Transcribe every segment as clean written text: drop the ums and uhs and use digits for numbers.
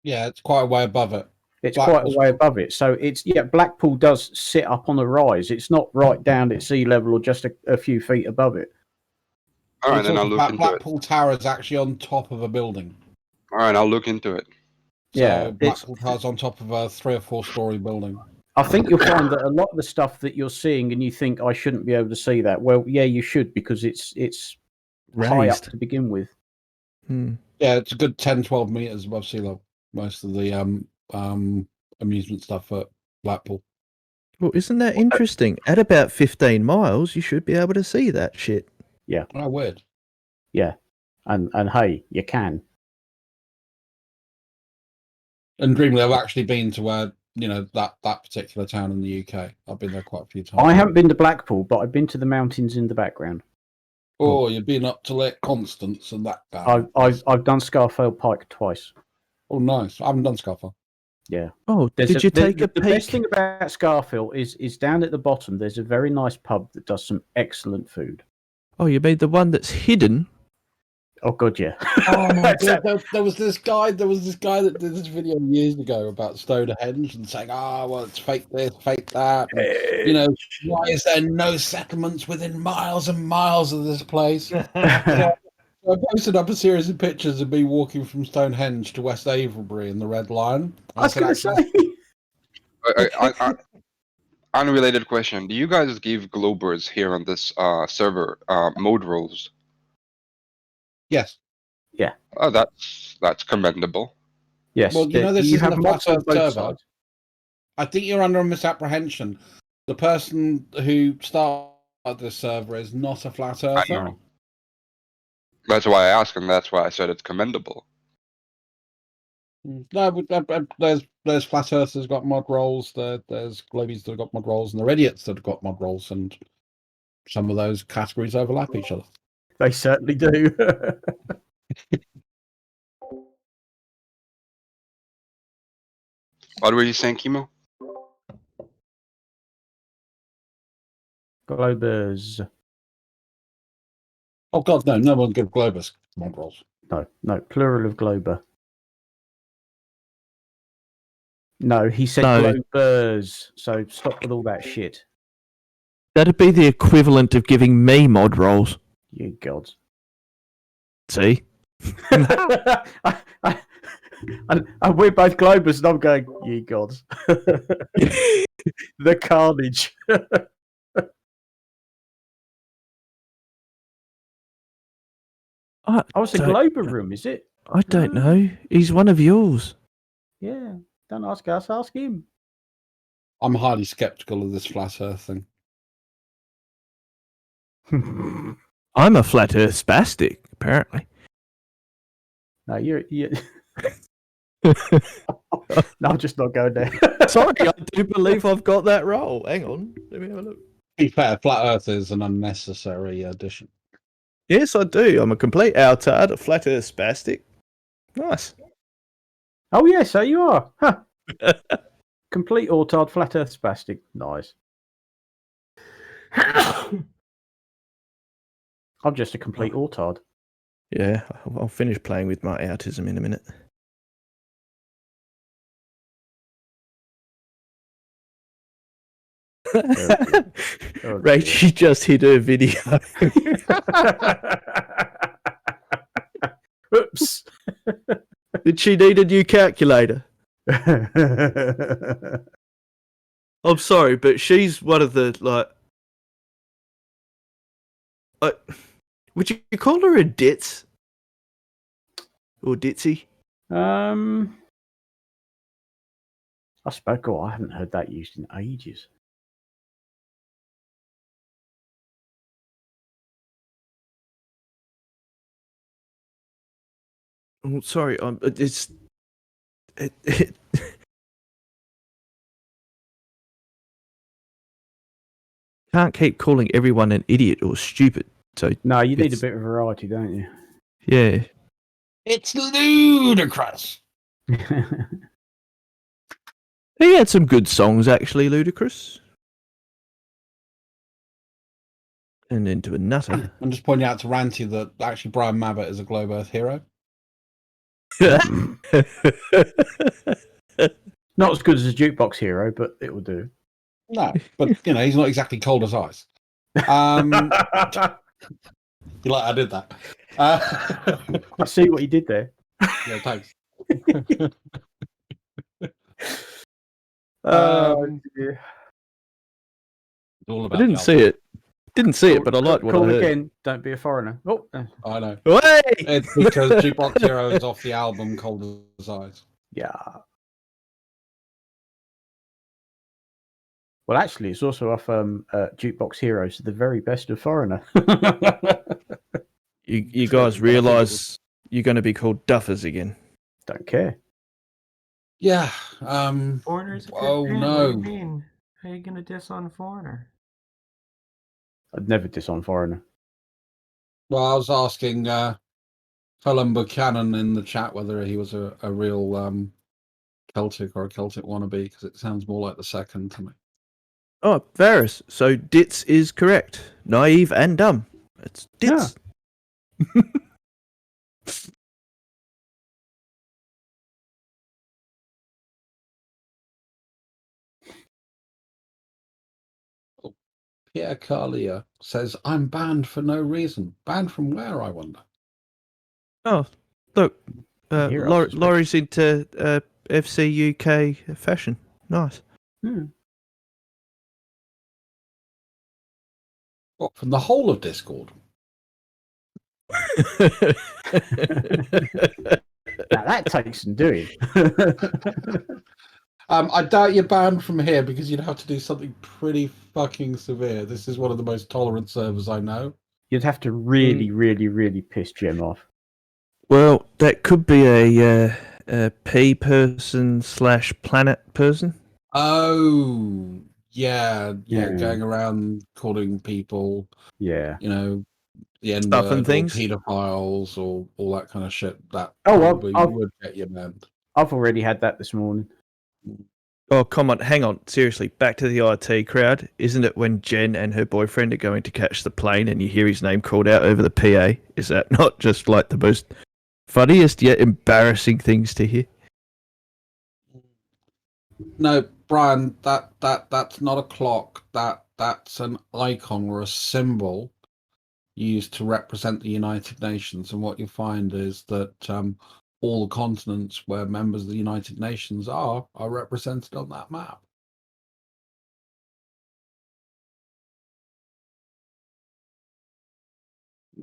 Yeah, it's quite a way above it. It's quite a Blackpool's way above it. So it's Blackpool does sit up on a rise. It's not right down at sea level or just a few feet above it. All right, then I'll look into it. Blackpool Tower is actually on top of a building. All right, I'll look into it. So Yeah, Blackpool Tower's on top of a 3 or 4 story building. I think you'll find that a lot of the stuff that you're seeing and you think I shouldn't be able to see that. Well, yeah, you should because it's high up Raised. to begin with. Hmm. Yeah, it's a good 10, 12 meters above sea level. Most of the amusement stuff at Blackpool. Well, isn't that interesting? At about 15 miles, you should be able to see that shit. Yeah. Oh, weird. Yeah. And hey, you can. And Dreamly, I've actually been to where, that particular town in the UK. I've been there quite a few times. I haven't been to Blackpool, but I've been to the mountains in the background. Oh, you've been up to Lake Constance and that down. I've done Scarfield Pike twice. Oh, nice. I haven't done Scarfield. Yeah. Oh, did you take a The peek? best thing about Scarfield is down at the bottom. There's a very nice pub that does some excellent food. Oh, you mean the one that's hidden? Oh God, yeah. Oh my God! There was this guy. There was this guy that did this video years ago about Stonehenge and saying, well, it's fake this, fake that. And, why is there no settlements within miles and miles of this place? So I posted up a series of pictures of me walking from Stonehenge to West Avebury in the Red Lion. I was going to say. Unrelated question: do you guys give Globers here on this server mode roles? Yes. Yeah. Oh, that's commendable. Yes. Well, this you isn't have a flat mods on earth both server. sides. I think you're under a misapprehension. The person who started this server is not a flat earther. No. That's why I asked, and that's why I said it's commendable. No, but there's flat earthers got mod roles. There's globies that have got mod roles, and there are idiots that have got mod roles, and some of those categories overlap each other. They certainly do. What were you saying, Kimo? Globers. Oh God, no! No one give globers mod roles. No, plural of Glober. No, he said No. Globers. So stop with all that shit. That'd be the equivalent of giving me mod rolls. You gods. See? And we're both Globers, and I'm going, ye gods. The carnage. Oh, it's a Glober room, is it? I don't know. He's one of yours. Yeah. Don't ask us, ask him. I'm highly skeptical of this flat earth thing. I'm a flat earth spastic, apparently. No, you're no, I'm just not going there. Sorry, I do believe I've got that role. Hang on. Let me have a look. To be fair, flat earth is an unnecessary addition. Yes, I do. I'm a complete outard, a flat earth spastic. Nice. Oh, yeah, so you are. Huh. Complete autard, flat earth spastic. Nice. I'm just a complete autard. Yeah, I'll finish playing with my autism in a minute. Oh, Rachie just hit her video. Oops. Did she need a new calculator? I'm sorry, but she's one of the, would you call her a ditz? Or ditzy? I spoke. Oh, I haven't heard that used in ages. Oh, sorry, can't keep calling everyone an idiot or stupid. So No, you need a bit of variety, don't you? Yeah. It's ludicrous. He had some good songs, actually, Ludacris. And into a nutter. I'm just pointing out to Ranty that actually Brian Mabbott is a Globe Earth hero. Not as good as a jukebox hero, but it will do. No, but he's not exactly cold as ice. You like I did that. I see what you did there. Yeah, thanks. Dear. All I about didn't the see it. Didn't see it, but I liked what I Call heard. again. Don't be a foreigner. Oh, I know. Hey! It's because Jukebox Hero is off the album Cold as Ice. yeah. Well, actually, it's also off Jukebox Heroes, the very best of Foreigner. You guys realise you're going to be called duffers again. Don't care. Yeah. Foreigner's a good Oh band. no. What do you mean? How are you gonna diss on Foreigner? I'd never diss on Foreigner. Well, I was asking Phelan Buchanan in the chat whether he was a real Celtic or a Celtic wannabe, because it sounds more like the second to me. Oh, Varys. So Ditz is correct. Naive and dumb. It's Ditz. Pierre Carlier says, I'm banned for no reason. Banned from where, I wonder? Oh, look. Here, I suspect. Laurie's into FC UK fashion. Nice. What, from the whole of Discord? Now that takes some doing. I doubt you're banned from here because you'd have to do something pretty fucking severe. This is one of the most tolerant servers I know. You'd have to really, really, really piss Jem off. Well, that could be a P person / planet person. Oh, yeah, Yeah. going around calling people, Yeah. the N Stuff and word, things. or pedophiles, or all that kind of shit. That Oh, probably I've- would get you banned. I've already had that this morning. Oh, come on, hang on. Seriously, back to the IT crowd. Isn't it when Jen and her boyfriend are going to catch the plane and you hear his name called out over the PA? Is that not just like the most funniest yet embarrassing things to hear? No, Brian, that's not a clock. That's an icon or a symbol used to represent the United Nations. And what you find is that all the continents where members of the United Nations are represented on that map.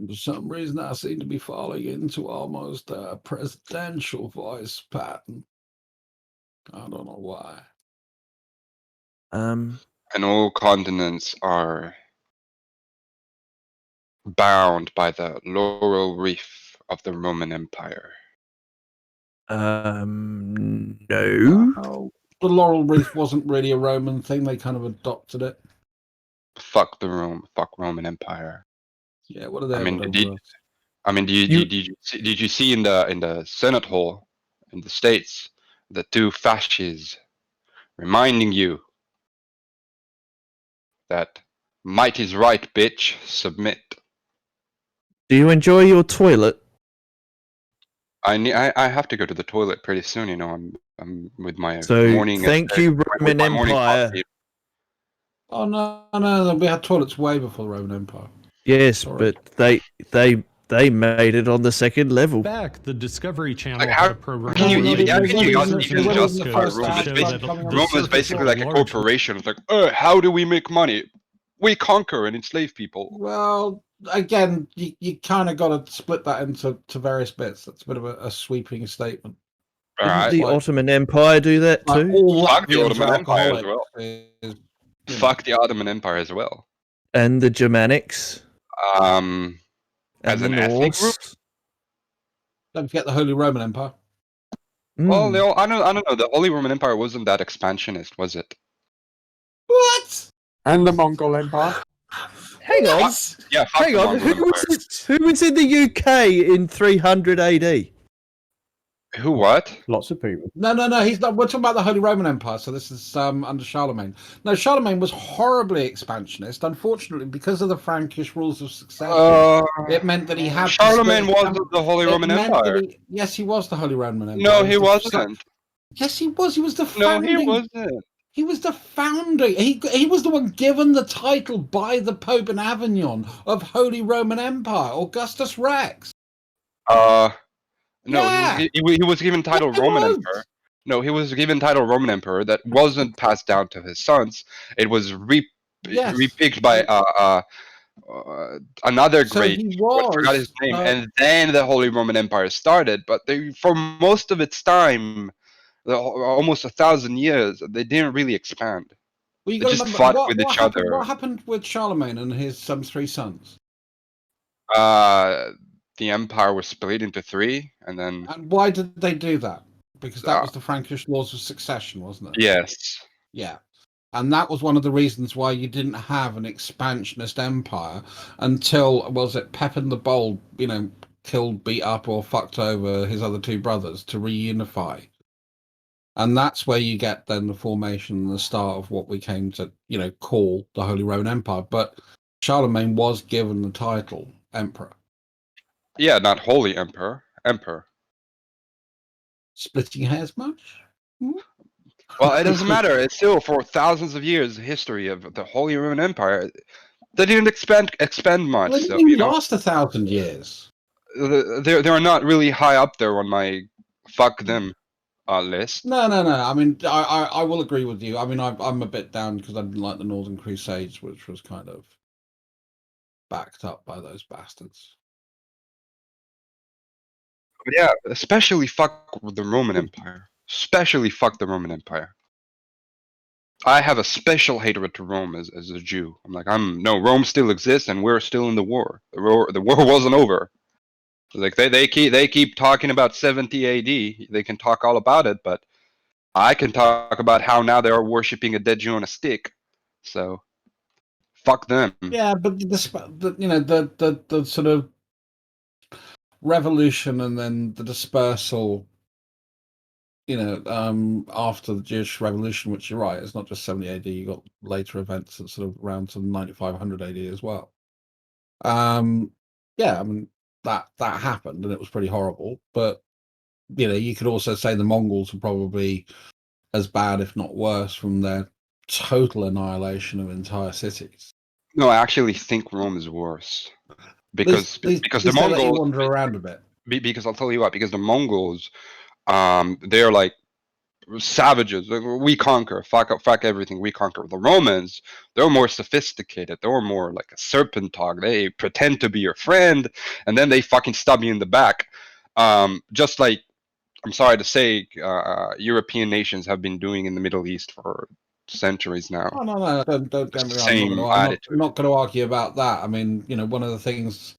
For some reason, I seem to be falling into almost a presidential voice pattern. I don't know why. And all continents are bound by the laurel wreath of the Roman Empire. No. Oh, the laurel wreath wasn't really a Roman thing. They kind of adopted it. Fuck the Roman Empire. Yeah, what are they? I mean, over did us? you see in the Senate hall in the States the two fascists reminding you that might is right, bitch, submit. Do you enjoy your toilet? I have to go to the toilet pretty soon. I'm with my So morning. thank you, with Roman my morning Empire. coffee. Oh no! We had toilets way before the Roman Empire. Yes, Sorry. but they made it on the second level. Back, the Discovery Channel Like, had how a program. can you No, even no, justify Rome? Rome? Rome is basically like a corporation. It's like, how do we make money? We conquer and enslave people. Well, again, you kind of got to split that into various bits. That's a bit of a sweeping statement. All Didn't right. the Like- Ottoman Empire do that Like, too? all Fuck the Latvians Ottoman are Empire as alcoholics well. is, Fuck the Ottoman Empire as well. And the Germanics Um, and As the an ethnic group? Norse. Don't forget the Holy Roman Empire. well, Mm. no, I don't know. The Holy Roman Empire wasn't that expansionist, was it? What? And the Mongol Empire. Hang on, Yeah, fuck hang the on. Mongol Empire. Who was in the UK in 300 AD? Who? What? Lots of people. No. He's not. We're talking about the Holy Roman Empire. So this is under Charlemagne. No, Charlemagne was horribly expansionist. Unfortunately, because of the Frankish rules of succession, it meant that he had. Charlemagne wasn't the Holy Roman Empire. Yes, he was the Holy Roman Empire. No, he wasn't. Yes, he was. He was the No, founding. he wasn't. He was the founder. He was the one given the title by the Pope in Avignon of Holy Roman Empire, Augustus Rex. No, Yeah. he was given title Yes, he Roman was. Emperor. No, he was given title Roman Emperor that wasn't passed down to his sons. It was Yes. repicked by another So great. he I forgot his name, and then the Holy Roman Empire started. But for most of its time, almost 1,000 years, they didn't really expand. Well, you They got to just remember fought with each other. What happened with Charlemagne and his 3 sons? The empire was split into 3, and then. And why did they do that? Because that was the Frankish laws of succession, wasn't it? Yes. Yeah. And that was one of the reasons why you didn't have an expansionist empire until, was it Pepin the Bold, killed, beat up, or fucked over his other 2 brothers to reunify. And that's where you get then the formation and the start of what we came to, call the Holy Roman Empire. But Charlemagne was given the title emperor. Yeah, not Holy Emperor. Emperor. Splitting hairs much? Well, it doesn't matter. It's still for thousands of years history of the Holy Roman Empire. They didn't expand much. Well, So, it didn't last 1,000 years. They're not really high up there on my fuck them list. No. I mean, I will agree with you. I mean, I'm a bit down because I didn't like the Northern Crusades, which was kind of backed up by those bastards. But yeah, especially fuck the Roman Empire. Especially fuck the Roman Empire. I have a special hatred to Rome as a Jew. I'm like, no, Rome still exists and we're still in the war. The war wasn't over. Like they keep talking about 70 AD. They can talk all about it, but I can talk about how now they are worshiping a dead Jew on a stick. So fuck them. Yeah, but the sort of revolution and then the dispersal, after the Jewish Revolution, which you're right, it's not just 70 AD. You got later events that sort of around to 9500 AD as well. Yeah, I mean that happened and it was pretty horrible. But you could also say the Mongols are probably as bad, if not worse, from their total annihilation of entire cities. No, I actually think Rome is worse because the Mongols wander around a bit. Because I'll tell you what, because the Mongols, they're like savages. We conquer, fuck everything. We conquer. The Romans, they're more sophisticated. They're more like a serpent dog. They pretend to be your friend, and then they fucking stab you in the back. Just like, I'm sorry to say, European nations have been doing in the Middle East for centuries now. Oh, no, don't get me wrong. I'm not going to argue about that. I mean, one of the things,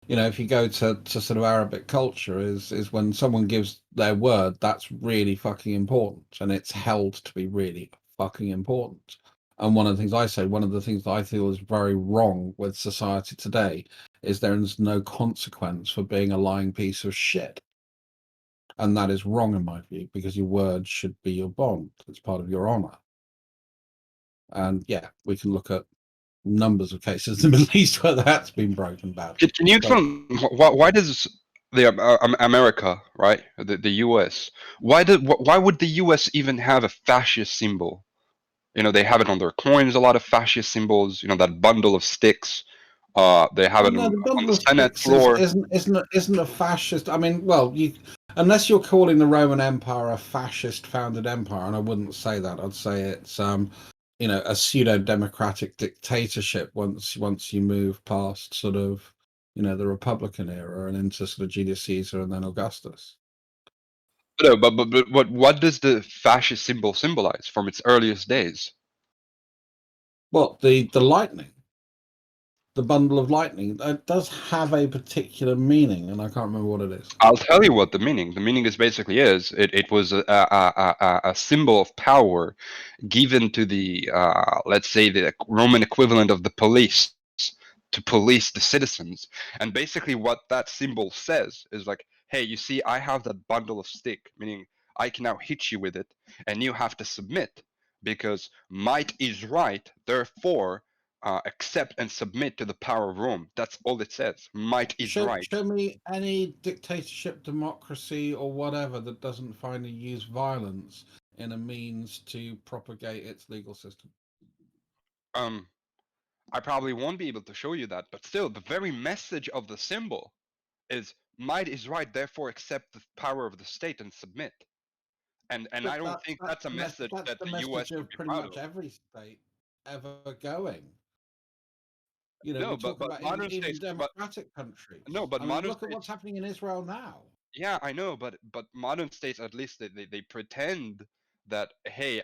if you go to sort of Arabic culture is when someone gives their word, that's really fucking important, and it's held to be really fucking important. And one of the things that I feel is very wrong with society today is there is no consequence for being a lying piece of shit. And that is wrong in my view, because your word should be your bond. It's part of your honor. And yeah, we can look at numbers of cases in the Middle East where that's been broken bad. Can you explain why does the America, right, the US, why would the US even have a fascist symbol? They have it on their coins, a lot of fascist symbols. That bundle of sticks. They have it on the Senate floor. Isn't a fascist? I mean, well, unless you're calling the Roman Empire a fascist founded empire, and I wouldn't say that. I'd say it's a pseudo-democratic dictatorship once you move past sort of, the Republican era and into sort of Julius Caesar and then Augustus. No, but what does the fascist symbol symbolize from its earliest days? Well, the lightning, the bundle of lightning, it does have a particular meaning, and I can't remember what it is. I'll tell you what the meaning. The meaning is basically it was a symbol of power given to the let's say the Roman equivalent of the police to police the citizens. And basically what that symbol says is like, hey, you see, I have that bundle of stick, meaning I can now hit you with it, and you have to submit because might is right. Therefore, accept and submit to the power of Rome. That's all it says. Might is right. Show me any dictatorship, democracy, or whatever that doesn't finally use violence in a means to propagate its legal system. I probably won't be able to show you that, but still, the very message of the symbol is might is right, therefore accept the power of the state and submit. And I don't think that's a message that the the message US would of be pretty proud much of. every state ever going. You know, No, we're talking about modern even states, democratic countries. no, but I mean, modern look at what's states, happening in Israel now. yeah, I know, but modern states, at least they pretend that, hey,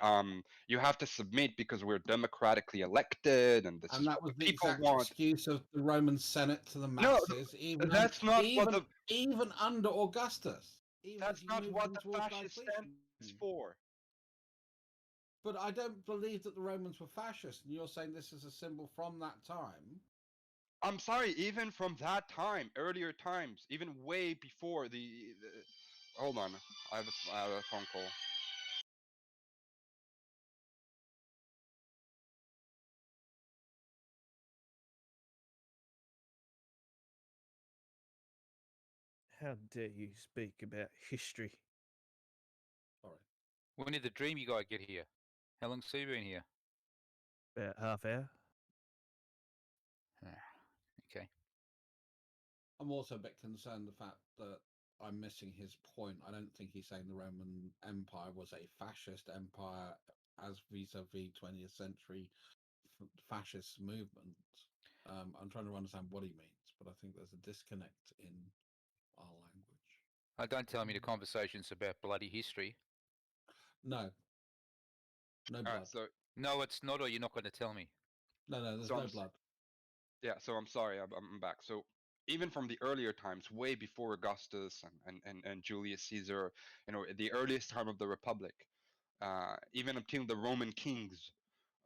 you have to submit because we're democratically elected and this And is that what was the the people exact want. excuse of the Roman Senate to the No, masses, that's not what the even under Augustus. Even as that's you not move what on the towards fascist Diocletian. stands for. But I don't believe that the Romans were fascist, and you're saying this is a symbol from that time. I'm sorry, even from that time, earlier times, even way before the hold on, I have a phone call. How dare you speak about history? Sorry. When did the dreamy guy get here? How long's he been here? About half hour. Okay. I'm also a bit concerned the fact that I'm missing his point. I don't think he's saying the Roman Empire was a fascist empire as vis-a-vis 20th century fascist movement. I'm trying to understand what he means, but I think there's a disconnect in our language. Don't tell me the conversation's about bloody history. No. No blood. Alright, so No, it's not, or you're not going to tell me. No, there's no blood. yeah, so I'm sorry, I'm back. So even from the earlier times, way before Augustus and Julius Caesar, you know, the earliest time of the Republic, even until the Roman kings,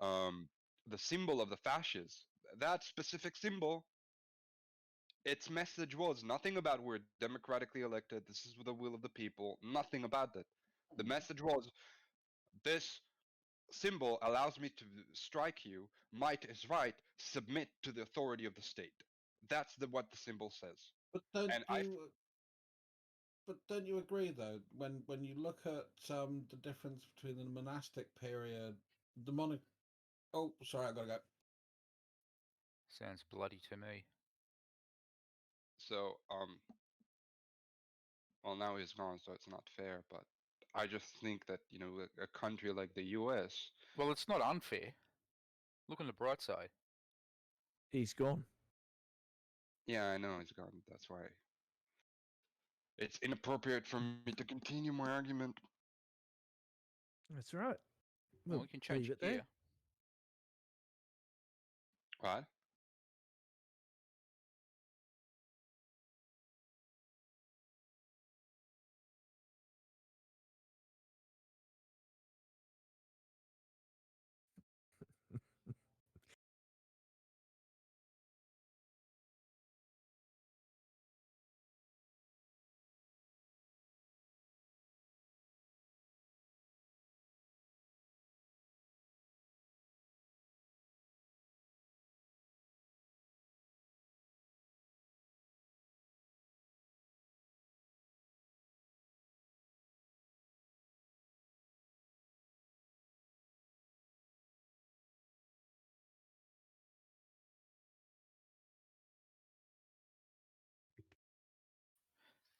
the symbol of the fascists, that specific symbol, its message was nothing about we're democratically elected, this is the will of the people, nothing about that. The message was this symbol allows me to strike you, might is right, submit to the authority of the state. That's what the symbol says. But don't you agree though, when you look at the difference between the monastic period, the monarch oh sorry, I gotta go. Sounds bloody to me. So well, now he's gone, so it's not fair, but I just think that, you know, a country like the US, Well, it's not unfair. Look on the bright side. He's gone. yeah, I know he's gone, that's why it's inappropriate for me to continue my argument. That's right. Well, we can change leave it gear. there. What?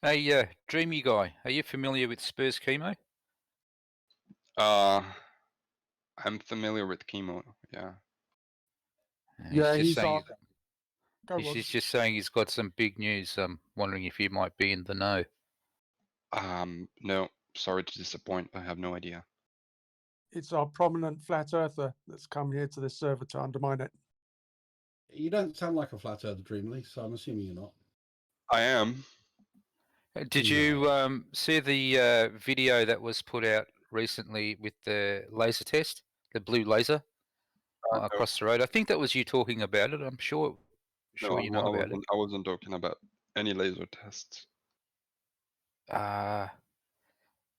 Hey, dreamy guy, are you familiar with Spurs chemo? I'm familiar with chemo, yeah. Yeah, He's he's just saying. Go on. He's just saying he's got some big news. I'm wondering if you might be in the know. No, sorry to disappoint, I have no idea. It's our prominent flat earther that's come here to this server to undermine it. You don't sound like a flat earther, Dreamly, so I'm assuming you're not. I am. Did you see the video that was put out recently with the laser test, the blue laser across the road? I think that was you talking about it. I'm sure No, you know about it. I wasn't talking about any laser tests.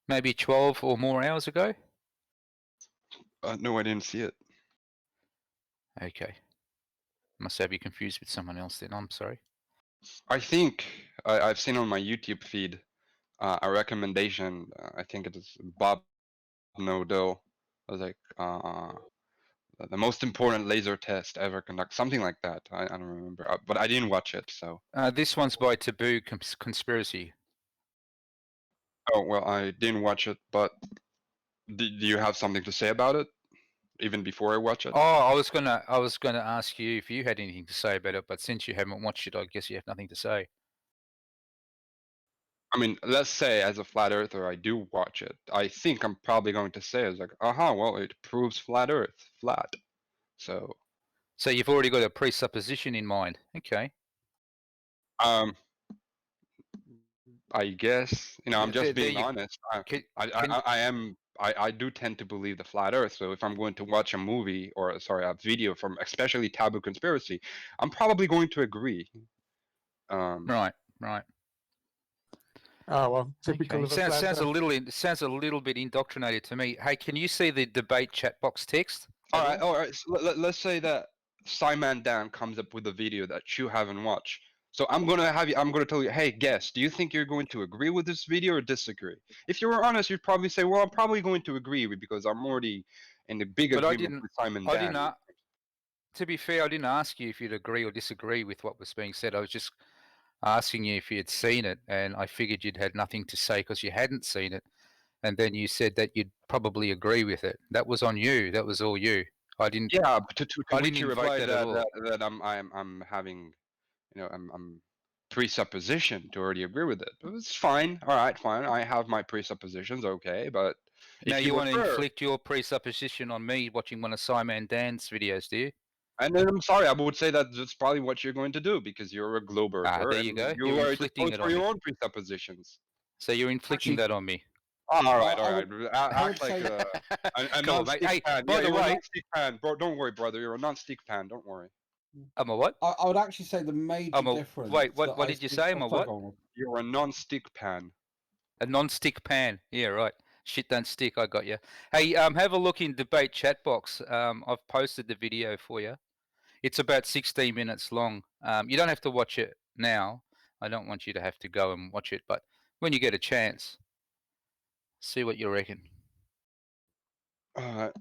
maybe 12 or more hours ago. No, I didn't see it. Okay. Must have you confused with someone else then. I'm sorry. I think I've seen on my YouTube feed a recommendation. I think it is Bob Nodell. I was like, the most important laser test ever conducted, something like that. I don't remember, but I didn't watch it. So. This one's by Taboo Conspiracy. Oh well, I didn't watch it, but do you have something to say about it? Even before I watch it? Oh, I was gonna ask you if you had anything to say about it, but since you haven't watched it, I guess you have nothing to say. I mean, let's say as a flat earther, I do watch it. I think I'm probably going to say it's like, well, it proves flat Earth flat. So. So you've already got a presupposition in mind. Okay. I guess I'm just being you, honest. can, I do tend to believe the flat Earth. So if I'm going to watch a movie or a video from especially Taboo Conspiracy, I'm probably going to agree. Right. Oh well, typical of a flat sounds earth. sounds a little bit indoctrinated to me. Hey, can you see the debate chat box text? All right. So let's say that Simon Dan comes up with a video that you haven't watched. So I'm gonna tell you, hey, guess, do you think you're going to agree with this video or disagree? If you were honest, you'd probably say, well, I'm probably going to agree because I'm already in the big agreement with Simon Dan. To be fair, I didn't ask you if you'd agree or disagree with what was being said. I was just asking you if you had seen it, and I figured you'd had nothing to say because you hadn't seen it. And then you said that you'd probably agree with it. That was on you. That was all you. I didn't. Yeah, but to I which didn't you invite replied that at all. that I'm having, I'm presupposition to already agree with it. But it's fine. All right, fine. I have my presuppositions. Okay, but Now if you you want to prefer, inflict your presupposition on me watching one of Simon Dan's videos, do you? and then I'm sorry, I would say that that's probably what you're going to do because you're a globe earther. There you go. You You're are inflicting exposed it for on your me. own presuppositions. So you're inflicting Actually- that on me. All right. I would Act like say- a Come on, mate. non-stick Hey, fan. by the you're a way, non-stick fan, bro. Don't worry, brother. You're a non-stick fan. Don't worry. I'm a what? I would actually say the major difference. Wait, that what I did you see- say? I'm a sorry, what? go on. You're a non-stick pan. A non-stick pan. Yeah, right. Shit don't stick. I got you. Hey, have a look in debate chat box. I've posted the video for you. It's about 16 minutes long. You don't have to watch it now. I don't want you to have to go and watch it, but when you get a chance, see what you reckon. No,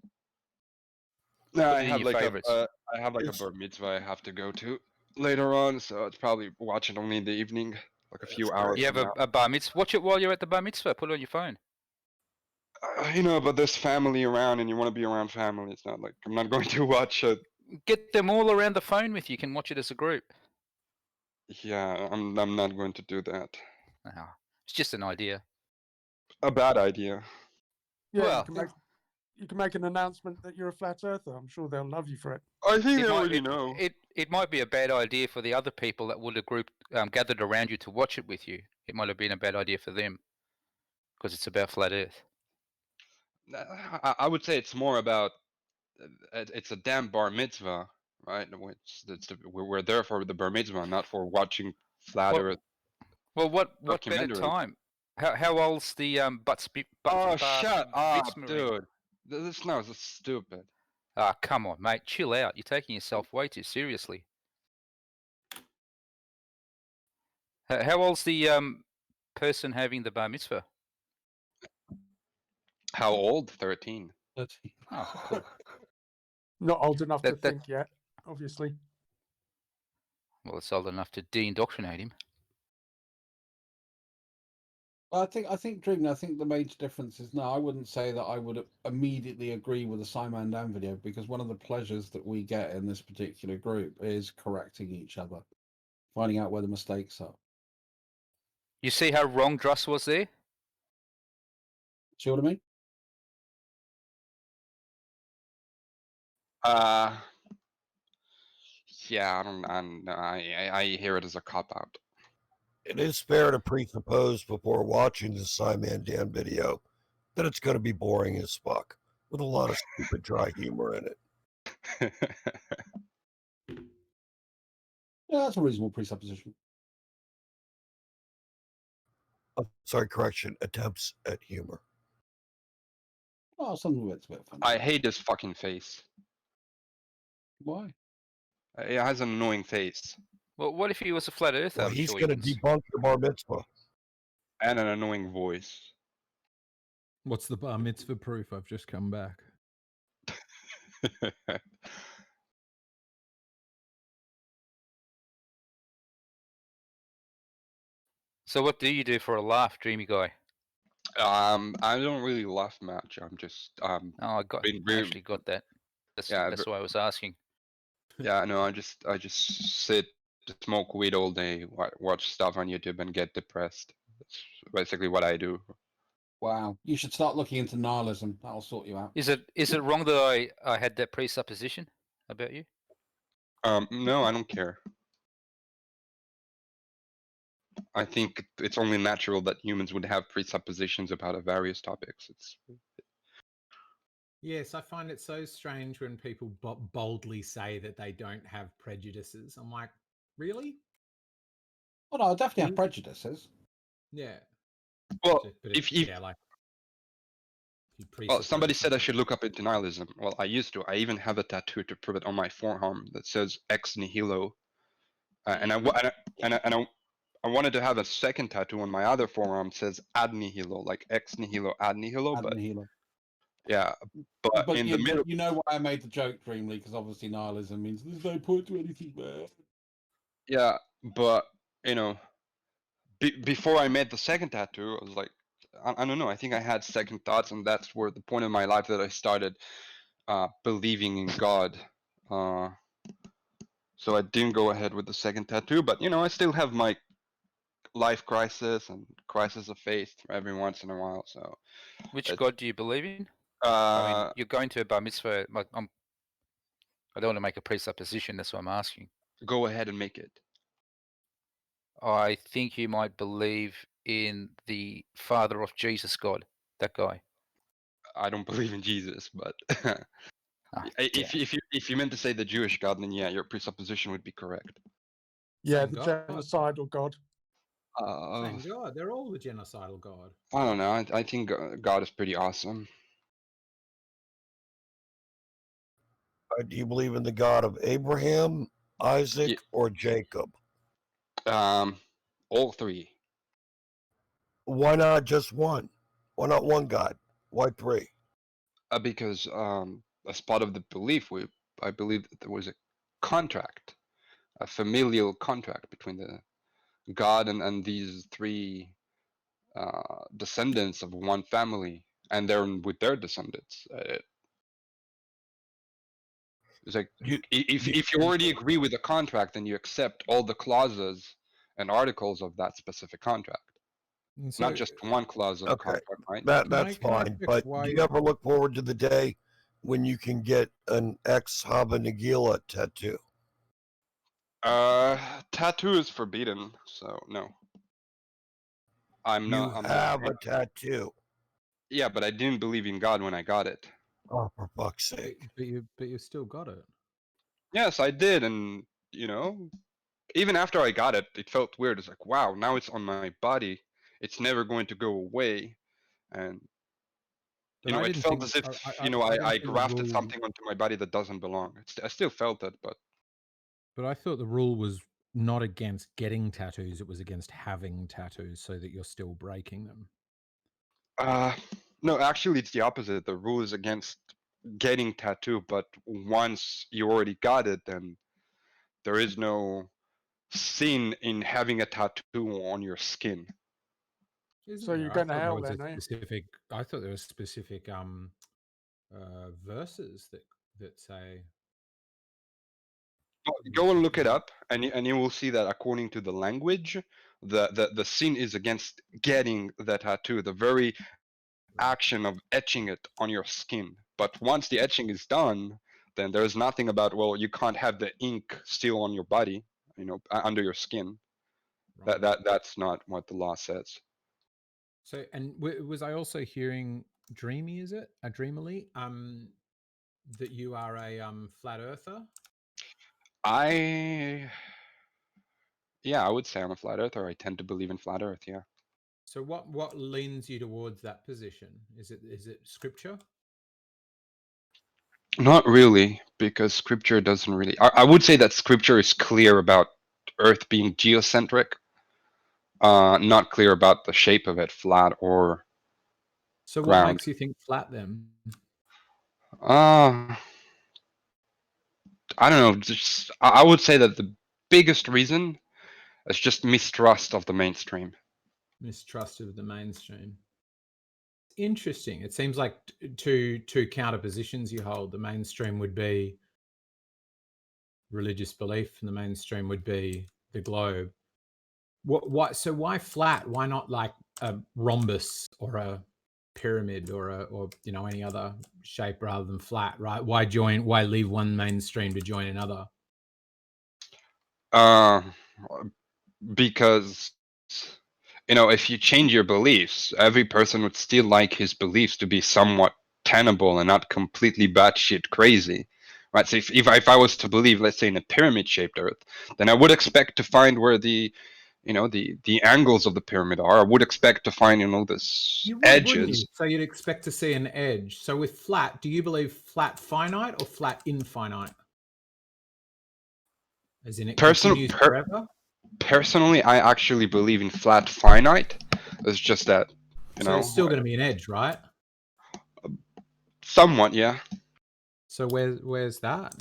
Put I it in have your like favorites. a bar mitzvah I have to go to later on, so it's probably watch it only in the evening, like a few hours. You have a bar mitzvah. Watch it while you're at the bar mitzvah. Put it on your phone. But there's family around, and you want to be around family. It's not like I'm not going to watch it. Get them all around the phone with you. You can watch it as a group. Yeah, I'm not going to do that. It's just an idea. A bad idea. Yeah, Well, you can make an announcement that you're a flat earther. I'm sure they'll love you for it. I think they already know. It might be a bad idea for the other people that would have gathered around you to watch it with you. It might have been a bad idea for them because it's about flat Earth. I would say it's more about it's a damn bar mitzvah, right? We're there for the bar mitzvah, not for watching flat Earth. Well, what better time? How old's the Oh, shut up, Fitzmarie? dude! This now is stupid. Ah, come on, mate. Chill out. You're taking yourself way too seriously. How old's the person having the bar mitzvah? How old? 13. Oh, cool. Not old enough to think yet, obviously. Well, it's old enough to de-indoctrinate him. I think, Drigna, I think the major difference is now I wouldn't say that I would immediately agree with the Simon Dan video because one of the pleasures that we get in this particular group is correcting each other, finding out where the mistakes are. You see how wrong Druss was there? See what I mean? Yeah, I hear it as a cop out. It is fair to presuppose before watching the Simon Dan video that it's going to be boring as fuck with a lot of stupid dry humor in it. Yeah, that's a reasonable presupposition. Sorry, correction. Attempts at humor. Oh, some of it's a bit funny. I hate his fucking face. Why? It has an annoying face Well, what if he was a flat earther? Well, I'm he's sure going to you debunk your bar mitzvah. and an annoying voice. What's the bar mitzvah proof? I've just come back. So what do you do for a laugh, dreamy guy? I don't really laugh much. I'm just Oh, I actually got that. Yeah, That's why I was asking. yeah. No, I just sit, smoke weed all day, watch stuff on YouTube, and get depressed. That's basically what I do. Wow. You should start looking into nihilism. That'll sort you out. Is it wrong that I had that presupposition about you? No, I don't care. I think it's only natural that humans would have presuppositions about various topics. It's Yes, I find it so strange when people boldly say that they don't have prejudices. I'm like, really? Well, no, I definitely have prejudices. Yeah. well, But if yeah, like if you well, somebody presuppose said I should look up into nihilism. Well, I used to. I even have a tattoo to prove it on my forearm that says ex nihilo, and I wanted to have a second tattoo on my other forearm that says ad nihilo, like ex nihilo ad nihilo. Ad But nihilo. yeah, but in the middle, you know why I made the joke, Dreamly, because obviously nihilism means there's no point to anything bad. yeah, but you know, before I made the second tattoo, I was like, I don't know. I think I had second thoughts, and that's where the point in my life that I started believing in God. So I didn't go ahead with the second tattoo, but you know, I still have my life crisis and crisis of faith every once in a while. So Which it's, God do you believe in? I mean, uh, you're going to a bar mitzvah. I don't want to make a presupposition. That's what I'm asking. go ahead and make it. I think you might believe in the father of Jesus God, that guy. I don't believe in Jesus, but Ah, if you meant to say the Jewish God, then yeah, your presupposition would be correct. Yeah, Same the God. genocidal God. same God. They're all the genocidal God. I don't know. I think God is pretty awesome. Do you believe in the God of Abraham, Isaac, Yeah. or Jacob? All three. Why not just one? Why not one God? Why three? Because as part of the belief, I believe that there was a contract, a familial contract between the God and these three descendants of one family, and they're with their descendants. It's like if you already agree with the contract, then you accept all the clauses and articles of that specific contract, So, not just one clause of the Okay. contract, right? That's can I fine. check But why- do you ever look forward to the day when you can get an ex Haba Nagila tattoo? Tattoo is forbidden, so no. I'm You not. have a tattoo. Yeah, but I didn't believe in God when I got it. Oh, for fuck's sake. but you still got it. Yes, I did, and you know, even after I got it, it felt weird. It's like, wow, now it's on my body. It's never going to go away, and But you know, I it didn't felt think- as if I didn't I think the grafted rule- something onto my body that doesn't belong. I still felt it, but But I thought the rule was not against getting tattoos; it was against having tattoos, so that you're still breaking them. no, actually, it's the opposite. The rule is against getting tattoo, but once you already got it, then there is no sin in having a tattoo on your skin. So you're going to hell then, eh? I thought there was specific verses that say. Go and look it up, and you will see that according to the language, the sin is against getting the tattoo, the very action of etching it on your skin. But once the etching is done, then there's nothing about, well, you can't have the ink still on your body, you know, under your skin. Right. That's not what the law says. So, and was I also hearing dreamy? Is it a dreamily? That you are a flat earther. Yeah, I would say I'm a flat earther. I tend to believe in flat earth. Yeah. So what leans you towards that position? Is it scripture? Not really, because scripture doesn't really. I would say that scripture is clear about Earth being geocentric, not clear about the shape of it, flat or So what round. makes you think flat then? I don't know. Just I would say that the biggest reason is just mistrust of the mainstream. Mistrust of the mainstream. Interesting. It seems like two counter positions you hold. The mainstream would be religious belief, and the mainstream would be the globe. So why flat? Why not like a rhombus or a pyramid or any other shape rather than flat? Right? Why leave one mainstream to join another? Because if you change your beliefs, every person would still like his beliefs to be somewhat tenable and not completely batshit crazy, right? So if I was to believe, let's say, in a pyramid-shaped Earth, then I would expect to find where the angles of the pyramid are. I would expect to find this You would, wouldn't you? edges. So you'd expect to see an edge. So with flat, do you believe flat finite or flat infinite? As in it continues forever? Personally, I actually believe in flat finite. It's just that, So there's still going to be an edge, right? Somewhat, yeah. So where's that?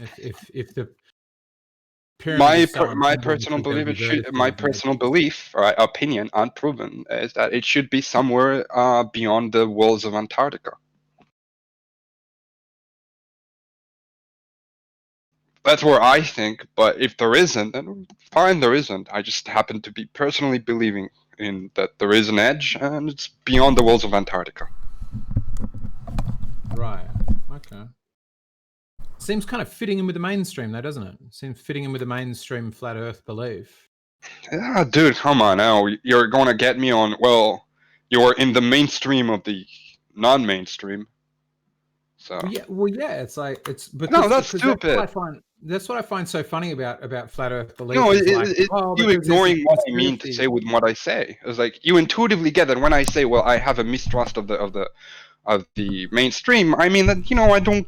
If the My personal belief or opinion, unproven, is that it should be somewhere beyond the walls of Antarctica. That's where I think, but if there isn't, then fine, there isn't. I just happen to be personally believing in that there is an edge, and it's beyond the walls of Antarctica. Right. Okay. Seems kind of fitting in with the mainstream, though, doesn't it? Seems fitting in with the mainstream flat Earth belief. Yeah, dude, come on now. You're going to get me on, well, you're in the mainstream of the non-mainstream. So. Well, yeah, it's like because no, that's stupid. That's what I find so funny about flat Earth belief. No, you ignoring what I mean to say with what I say. It's like you intuitively get that when I say, well, I have a mistrust of the mainstream. I mean that I don't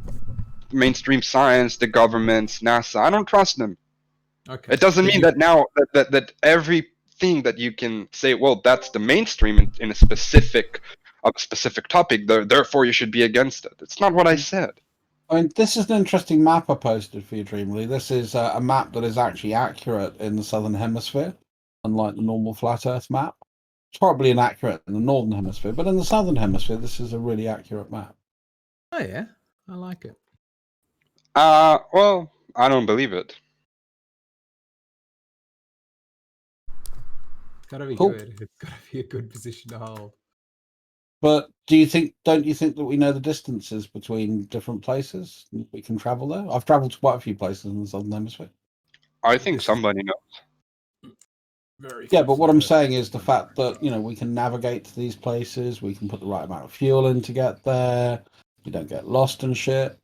mainstream science, the governments, NASA. I don't trust them. Okay. It doesn't mean that now that everything that you can say, well, that's the mainstream in a specific topic. Therefore, you should be against it. It's not what I said. I mean, this is an interesting map I posted for you, Dreamly. This is a map that is actually accurate in the southern hemisphere, unlike the normal flat Earth map. It's probably inaccurate in the northern hemisphere, but in the southern hemisphere, this is a really accurate map. Oh yeah, I like it. Well, I don't believe it. It's got to be good. It's got to be a good position to hold. But don't you think that we know the distances between different places? We can travel there. I've traveled to quite a few places in the southern hemisphere. I think somebody knows. Yeah, but what I'm saying is the fact that we can navigate to these places. We can put the right amount of fuel in to get there. We don't get lost and shit.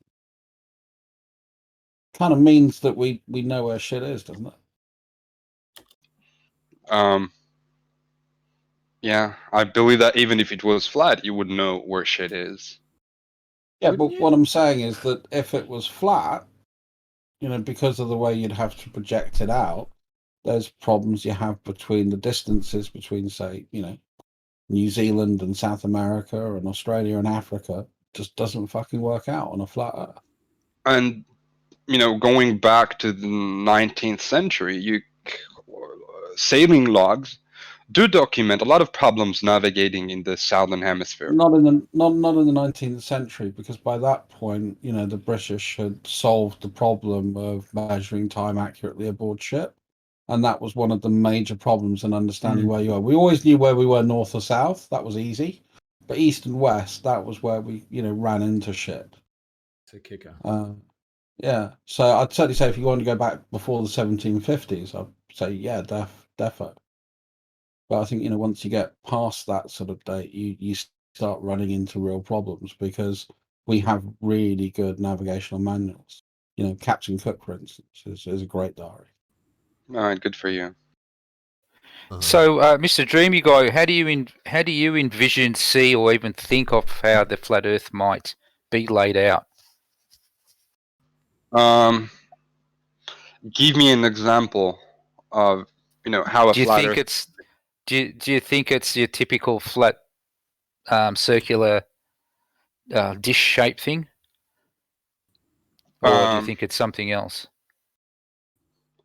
Kind of means that we know where shit is, doesn't it? Yeah, I believe that even if it was flat, you would know where shit is. Yeah, but what I'm saying is that if it was flat, because of the way you'd have to project it out, there's problems you have between the distances between, say, New Zealand and South America and Australia and Africa. Just doesn't fucking work out on a flat Earth. And going back to the 19th century, sailing logs do document a lot of problems navigating in the southern hemisphere. Not in the 19th century, because by that point, the British had solved the problem of measuring time accurately aboard ship, and that was one of the major problems in understanding where you are. We always knew where we were, north or south. That was easy, but east and west, that was where we ran into shit. It's a kicker. Yeah, so I'd certainly say if you want to go back before the 1750s, I'd say yeah, defo. But I think once you get past that sort of date, you start running into real problems, because we have really good navigational manuals. Captain Cook, for instance, is a great diary. All right, good for you. So, Mr. Dreamy Guy, how do you envision, see, or even think of how the flat Earth might be laid out? Give me an example of how a Do you flat think Earth. it's do you think it's your typical flat, circular, dish shape thing, or do you think it's something else?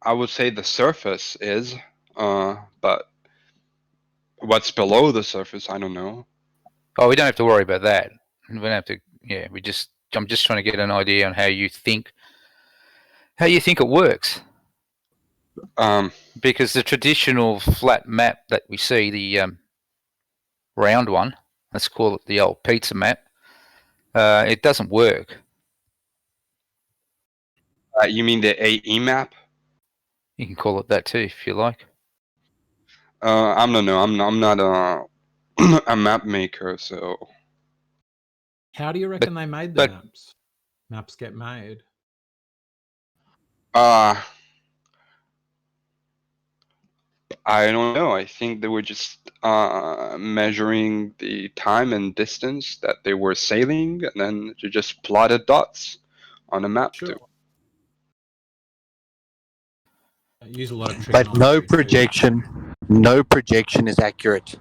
I would say the surface is, but what's below the surface, I don't know. Oh, we don't have to worry about that. We don't have to. Yeah, I'm just trying to get an idea on how you think it works. Because the traditional flat map that we see, the round one, let's call it the old pizza map, it doesn't work. You mean the AE map? You can call it that too, if you like. I don't know. I'm not a map maker, so. How do you reckon they made the maps? Maps get made. I don't know. I think they were just measuring the time and distance that they were sailing, and then they just plotted dots on a map too. Use a lot of But no trigonometry projection is accurate.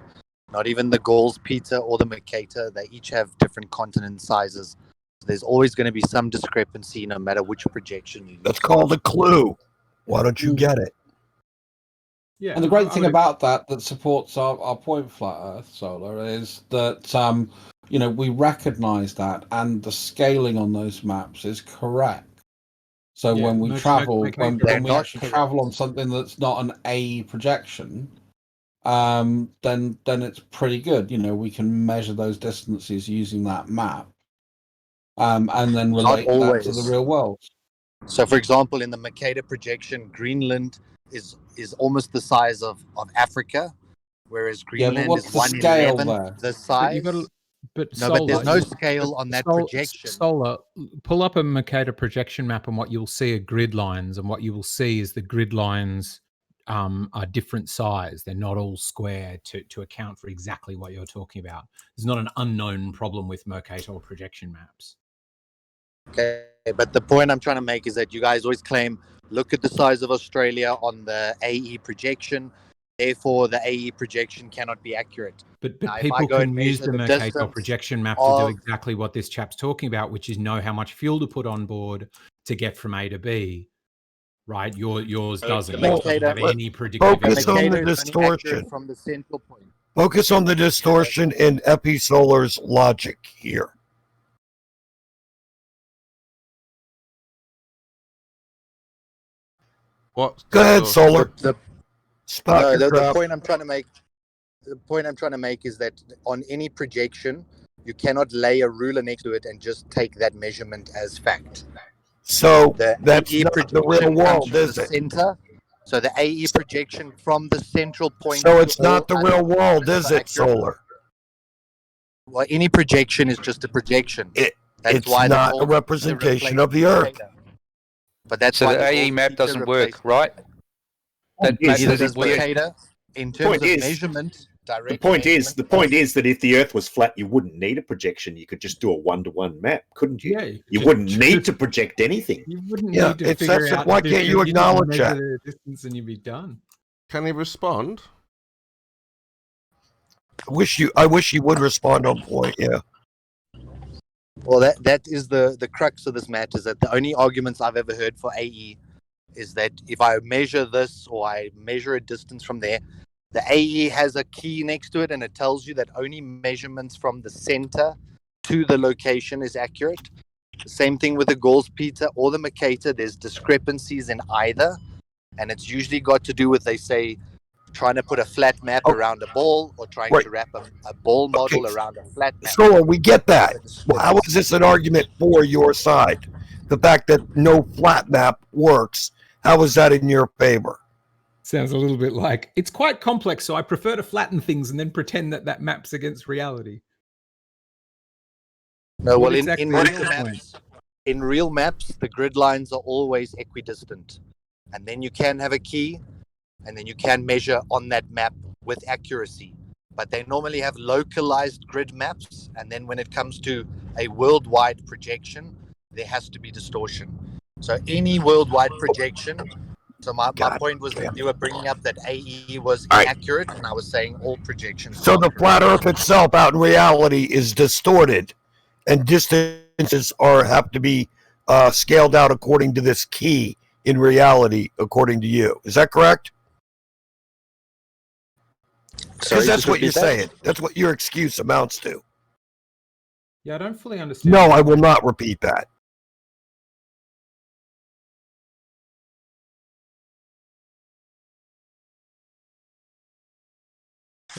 Not even the Gauls Peter or the Mercator. They each have different continent sizes. So there's always going to be some discrepancy no matter which projection you use. That's called a clue. Why don't you get it? Yeah, and the great thing about that supports our point, Flat Earth Solar, is that we recognise that, and the scaling on those maps is correct. So when we travel, when we actually travel on something that's not an A projection, then it's pretty good. We can measure those distances using that map, and then relate that to the real world. So, for example, in the Mercator projection, Greenland is almost the size of Africa, whereas Greenland is 1/11 the size. But there's no scale on that projection. Solar, pull up a Mercator projection map, and what you'll see are grid lines, and what you will see is the grid lines are different size. They're not all square to account for exactly what you're talking about. There's not an unknown problem with Mercator or projection maps. Okay, but the point I'm trying to make is that you guys always claim, look at the size of Australia on the AE projection, therefore the AE projection cannot be accurate. But now, people can use the Mercator projection map to do exactly what this chap's talking about, which is know how much fuel to put on board to get from A to B. Right? Yours doesn't. Yours doesn't have any predictive. Focus on the distortion. From the central point. Focus on the distortion in Episolar's logic here. What? Go ahead, Solar. The point I'm trying to make. The point I'm trying to make is that on any projection, you cannot lay a ruler next to it and just take that measurement as fact. So that's not the real world, is it? Center. So the AE projection from the central point. So it's not the real world, is it, Solar? Well, any projection is just a projection. It's not a representation of the Earth. But that's so why the AE map doesn't work, right? That map doesn't work. In terms of measurement, the point is that if the Earth was flat, you wouldn't need a projection. You could just do a 1-to-1 map, couldn't you? Yeah, you wouldn't need to project anything. You wouldn't need to figure out. Why can't you acknowledge that? The distance and you'd be done. Can he respond? I wish you would respond on point. Yeah. Well, that is the crux of this matter, is that the only arguments I've ever heard for AE is that if I measure this or I measure a distance from there, the AE has a key next to it and it tells you that only measurements from the center to the location is accurate. The same thing with the Gauls Peter or the Mercator. There's discrepancies in either, and it's usually got to do with, they say, trying to put a flat map around a ball or trying to wrap a ball model around a flat map. So we get that. Well, how is this an argument for your side? The fact that no flat map works, how is that in your favor? Sounds a little bit like, it's quite complex, so I prefer to flatten things and then pretend that maps against reality. No, well, in real maps, the grid lines are always equidistant. And then you can have a key, and then you can measure on that map with accuracy. But they normally have localized grid maps, and then when it comes to a worldwide projection, there has to be distortion. So any worldwide projection. So my point was that you were bringing up that AE was inaccurate, and I was saying all projections. So the flat Earth itself, out in reality, is distorted, and distances have to be scaled out according to this key in reality, according to you. Is that correct? Because that's what you're saying. That's what your excuse amounts to. Yeah, I don't fully understand. No, I will not repeat that.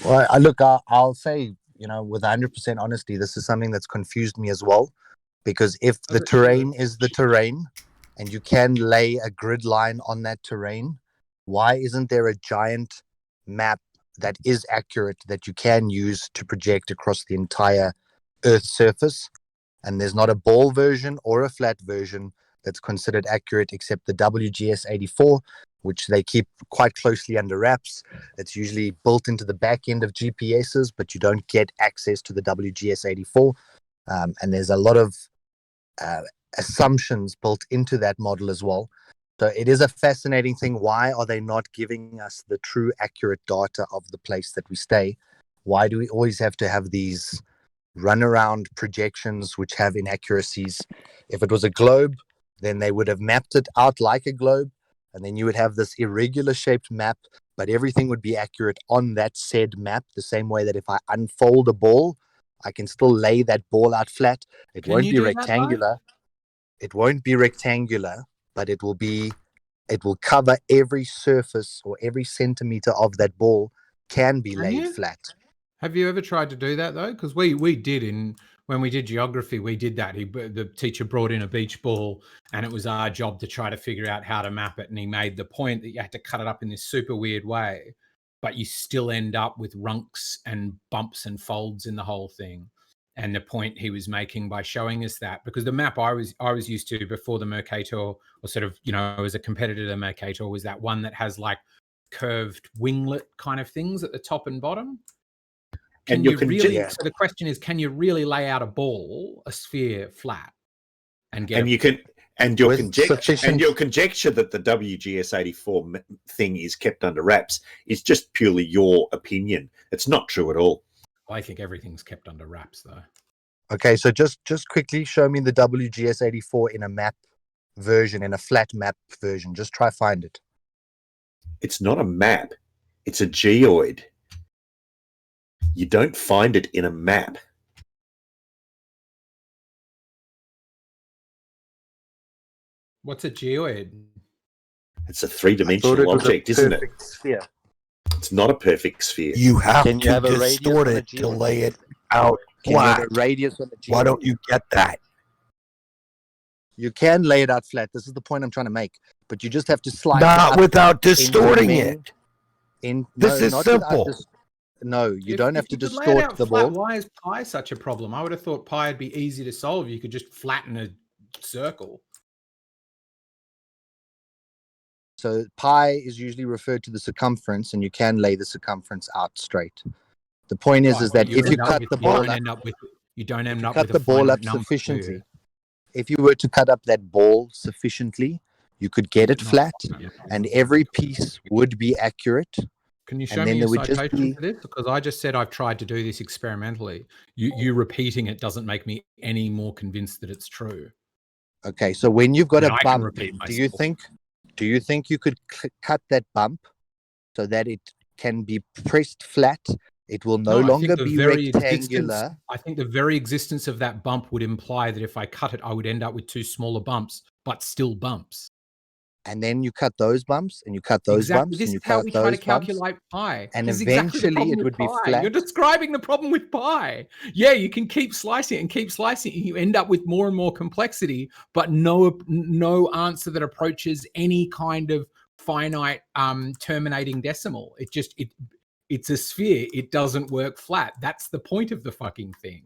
Well, I'll say, with 100% honesty, this is something that's confused me as well. Because if the terrain is the terrain, and you can lay a grid line on that terrain, why isn't there a giant map that is accurate that you can use to project across the entire Earth's surface? And there's not a ball version or a flat version that's considered accurate except the WGS84, which they keep quite closely under wraps. It's usually built into the back end of GPSs, but you don't get access to the WGS84. And there's a lot of assumptions built into that model as well. So it is a fascinating thing. Why are they not giving us the true accurate data of the place that we stay? Why do we always have to have these runaround projections which have inaccuracies? If it was a globe, then they would have mapped it out like a globe, and then you would have this irregular shaped map, but everything would be accurate on that said map, the same way that if I unfold a ball, I can still lay that ball out flat. It won't be rectangular. It won't be rectangular, but it will cover every surface, or every centimeter of that ball can be laid flat. Have you ever tried to do that though? Because we did when we did geography, we did that. The teacher brought in a beach ball, and it was our job to try to figure out how to map it. And he made the point that you had to cut it up in this super weird way, but you still end up with runks and bumps and folds in the whole thing. And the point he was making by showing us that, because the map I was used to before the Mercator, or sort of, as a competitor to the Mercator, was that one that has like curved winglet kind of things at the top and bottom. So the question is, can you really lay out a sphere flat and get your conjecture that the WGS84 thing is kept under wraps is just purely your opinion. It's not true at all. I think everything's kept under wraps, though. Okay, so just quickly show me the WGS84 in a map version, in a flat map version. Just try find it. It's not a map. It's a geoid. You don't find it in a map. What's a geoid? It's a three-dimensional object, isn't it? Sphere. It's not a perfect sphere. You have to distort it to lay it out flat. Why don't you get that? You can lay it out flat. This is the point I'm trying to make. But you just have to slide Not without distorting it. This is simple. No, you don't have to distort the ball. Why is pi such a problem? I would have thought pi would be easy to solve. You could just flatten a circle. So pi is usually referred to the circumference, and you can lay the circumference out straight. The point is that if you cut the ball up, you don't end up cut with the ball up sufficiently. If you were to cut up that ball sufficiently, you could get it flat, and every piece would be accurate. Can you show me a citation for this? Because I just said I've tried to do this experimentally. You repeating it doesn't make me any more convinced that it's true. Okay, so when you've got a bump, do you think you could cut that bump so that it can be pressed flat? It will no longer be rectangular. I think the very existence of that bump would imply that if I cut it, I would end up with two smaller bumps, but still bumps. And then you cut those bumps, and you cut those bumps, and you cut those bumps. This is how we try to calculate pi. And eventually it would be flat. You're describing the problem with pi. Yeah, you can keep slicing and keep slicing, and you end up with more and more complexity, but no answer that approaches any kind of finite terminating decimal. It's a sphere. It doesn't work flat. That's the point of the fucking thing.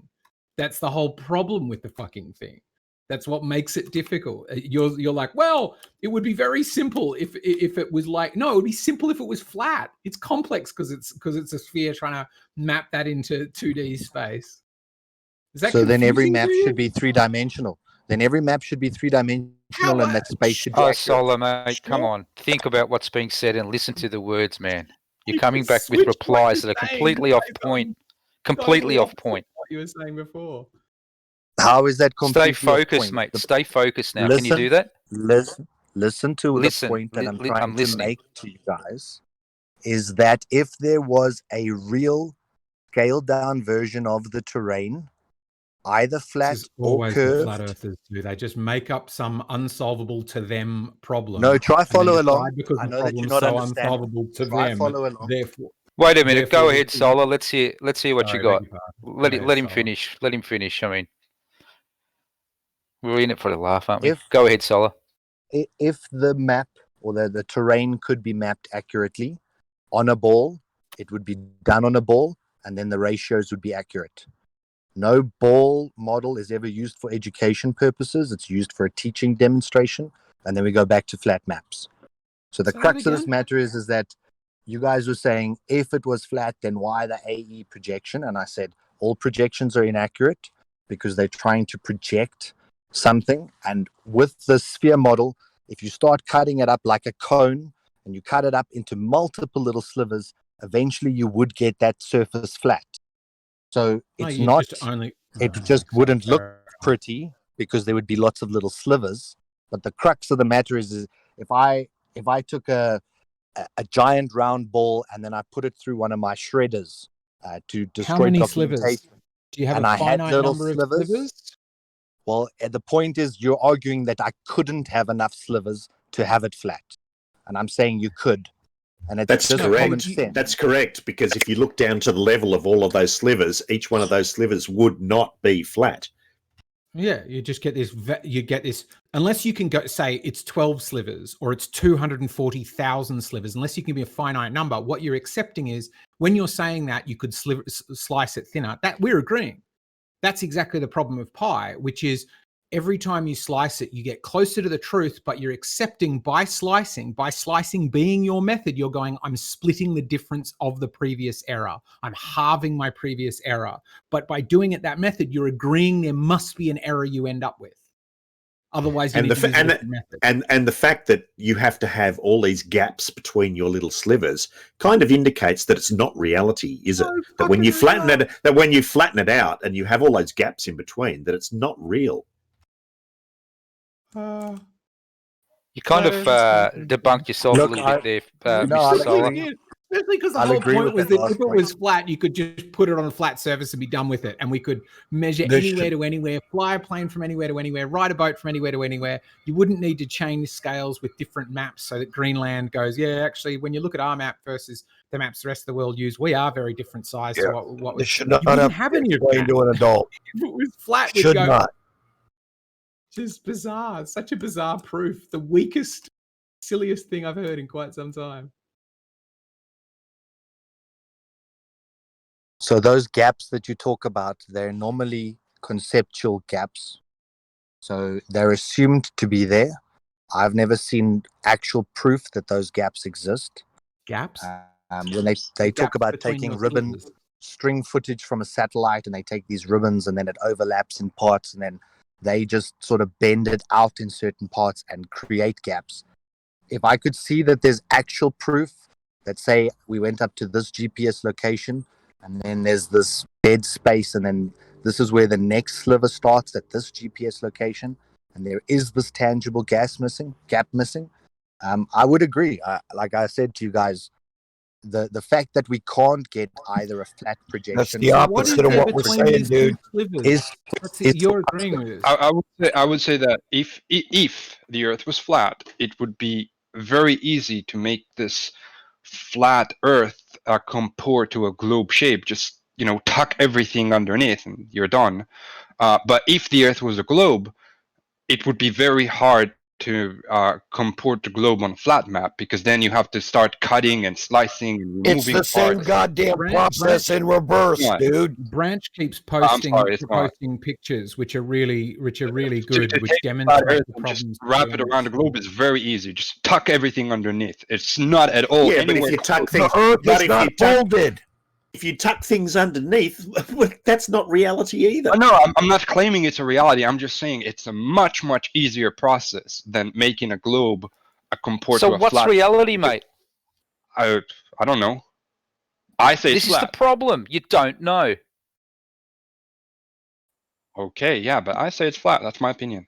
That's the whole problem with the fucking thing. That's what makes it difficult. You're like, well, it would be very simple if it was like, no, it would be simple if it was flat. It's complex because it's a sphere trying to map that into 2D space. Is that so then every confusing map to you? should be three-dimensional. Then every map should be three-dimensional, and that space should be Oh, accurate. Solar, mate, come on. Think about what's being said and listen to the words, man. You're You coming back with switched what replies that you're are saying completely off based point. on Completely totally off opposite point. What you were saying before. How is that Stay completely off focused, point? mate. Stay focused now. Can you do that? Listen to Listen. the point that I'm I'm trying to listening. make to you guys is that if there was a real scaled down version of the terrain, either flat This is or always what curved. flat earthers do. They just make up some unsolvable to them problem. No, try and then follow decide along. Because I the know that you're problem's not so understanding. unsolvable to Try them. follow along. Therefore, Wait a minute. Go therefore, ahead, Solar. Let's hear what Sorry, you got. beg your pardon. Let Go him ahead, Solar. finish. Let him finish. I mean, we're in it for the laugh, aren't we? If- Go ahead, Solar. If the map or the terrain could be mapped accurately on a ball, it would be done on a ball, and then the ratios would be accurate. No ball model is ever used for education purposes. It's used for a teaching demonstration, and then we go back to flat maps. So the Say that crux of this again? matter is that you guys were saying if it was flat, then why the AE projection? And I said all projections are inaccurate because they're trying to project something. And with the sphere model, if you start cutting it up like a cone and you cut it up into multiple little slivers, eventually you would get that surface flat. So No, it's you not, just only. it Oh, just sorry, wouldn't look sorry. pretty because there would be lots of little slivers. But the crux of the matter is if I took a giant round ball and then I put it through one of my shredders to destroy How many documentation. slivers? Do you have And a I had finite little number of slivers. slivers? Well, the point is you're arguing that I couldn't have enough slivers to have it flat. And I'm saying you could. And it's That's just common correct. sense. That's correct, because if you look down to the level of all of those slivers, each one of those slivers would not be flat. Yeah, you just get this. You get this unless you can go say it's 12 slivers or it's 240,000 slivers. Unless you can be a finite number, what you're accepting is when you're saying that you could slice it thinner. That we're agreeing. That's exactly the problem of pi, which is every time you slice it, you get closer to the truth, but you're accepting by slicing being your method, you're going, I'm splitting the difference of the previous error. I'm halving my previous error. But by doing it that method, you're agreeing there must be an error you end up with. Otherwise, you need to use a different method. And the fact that you have to have all these gaps between your little slivers kind of indicates that it's not reality, is it? That when you flatten it out and you have all those gaps in between, that it's not real. You kind of debunked yourself a little bit there, No, Mr. I'll Solar. agree. Especially because the I'll whole agree point with was that that last if it point. was flat, you could just put it on a flat surface and be done with it. And we could measure This anywhere should- to anywhere, fly a plane from anywhere to anywhere, ride a boat from anywhere to anywhere. You wouldn't need to change scales with different maps so that Greenland goes, yeah, actually, when you look at our map versus the maps the rest of the world use, we are very different size to what This was. should You not wouldn't have have any of explained that. to an adult. If it was flat, we'd Should go, not. just bizarre. Such a bizarre proof. The weakest, silliest thing I've heard in quite some time. So those gaps that you talk about, they're normally conceptual gaps. So they're assumed to be there. I've never seen actual proof that those gaps exist. Gaps? When they talk gaps about between taking your ribbon slivers. string footage from a satellite and they take these ribbons and then it overlaps in parts and then they just sort of bend it out in certain parts and create gaps. If I could see that there's actual proof that say we went up to this GPS location and then there's this bed space and then this is where the next sliver starts at this GPS location and there is this tangible gap missing, I would agree. Like I said to you guys, the fact that we can't get either a flat projection. That's the opposite of what we're saying, dude. You're agreeing with this. I would say that if the Earth was flat, it would be very easy to make this flat Earth comport to a globe shape. Just tuck everything underneath, and you're done. But if the Earth was a globe, it would be very hard to comport the globe on a flat map, because then you have to start cutting and slicing and It's removing the same parts. goddamn process in reverse, Yeah. dude. Branch keeps I'm posting sorry, it's not. pictures which are really To good, which take demonstrate Earth the and just problems. wrap it around the globe is very easy. Just tuck everything underneath. It's not at all Yeah, but if anywhere you tuck close. things, The Earth but is if not you tuck, folded. if you tuck things underneath, that's not reality either. No, I'm not claiming it's a reality. I'm just saying it's a much easier process than making a globe comport So to a what's flat. reality, mate? I don't know. I say This it's is the flat. problem. You don't know. Okay, yeah, but I say it's flat. That's my opinion.